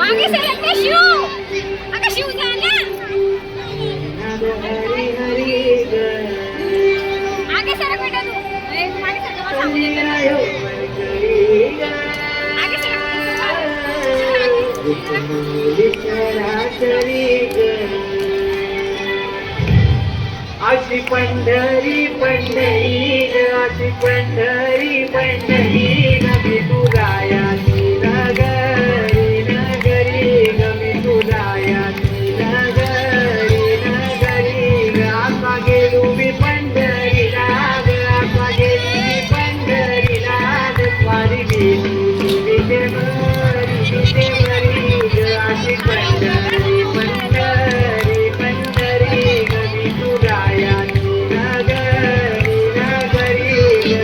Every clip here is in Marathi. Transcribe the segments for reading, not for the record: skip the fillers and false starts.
मागे सरक ना शिव. अगं शिव जा ना. हरी हरी ग आगे सरक बेटा तू. मागे सरक मला सांगू दे. आगे सरक. अशी पंढरी पंढरी ग अशी पंढरी पंढरी ग मी तुझ्याची नगरी नगरी ग मी तुझ्याची नगरी नगरी ग आता गेलो मी पंढरीला ग आता गेलो मी पंढरीला ग स्वारी गेली विटे मरी ग अशी पंढरी पंढरी पंढरी ग मी तुझ्याची नगरी नगरी ग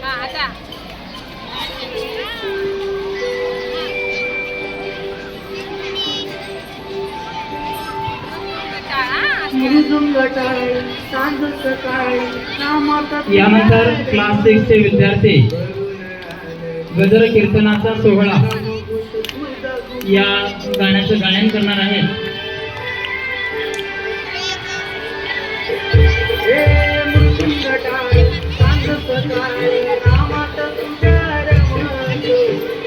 हा आता. मृदुंग टाळ सांज सकाळी नामाचा यानंतर क्लास 6 चे विद्यार्थी गजर कीर्तनाचा सोहळा या गाण्याचं गायन करणार आहेत. हे मृदुंग टाळ सांज सकाळी नामाचा तुझ्या रमतो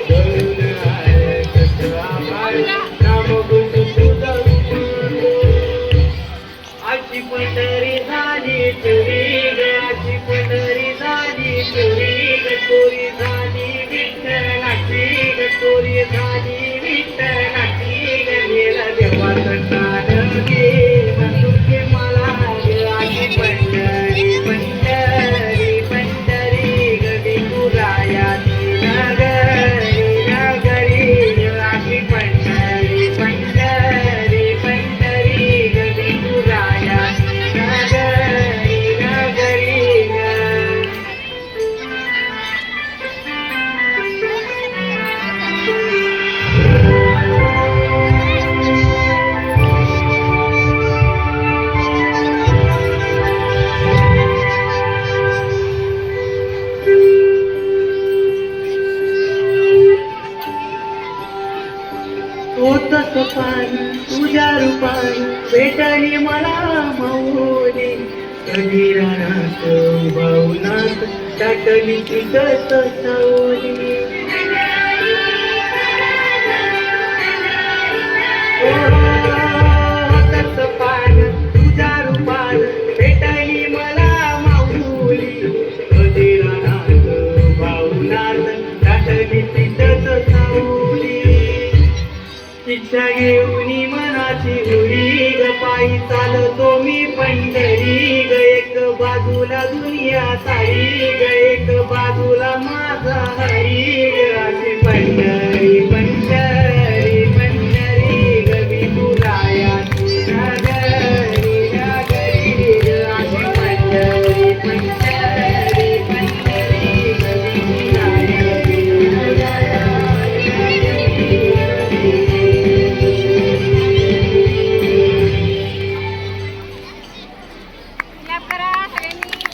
करून आले कसं आभाळ नाम गुण तुझा आजची पंढरी झाली तुरी ग आजची पंढरी झाली तुरी ग चोरी झाली विठ्ठलाची ग चोरी झाली विठ्ठलाची ग गेला देवाचा नाद घे तुझे मला ग आजची पंढरी पंढरी पंढरी ग विठुरायाची नगरी नगरी ग आजची पंढरी पंढरी पंढरी ग विठुरायाची नगरी नगरी ग होतस पाणी तुझ्या रूपाने भेटली मला मौली कधी रानात भावनात टाकली चिकट सावली होतस पाणी तुझ्या रूपाने भेटली मला माऊली कधी रानात भावनात टाकली चिकट सावली शिक्षा घेऊन मनाची उडी ग पायी चालतो मी पंढरी ग एक बाजूला दुनिया सारी ग एक बाजूला माझा हरी ग अशी पंढरी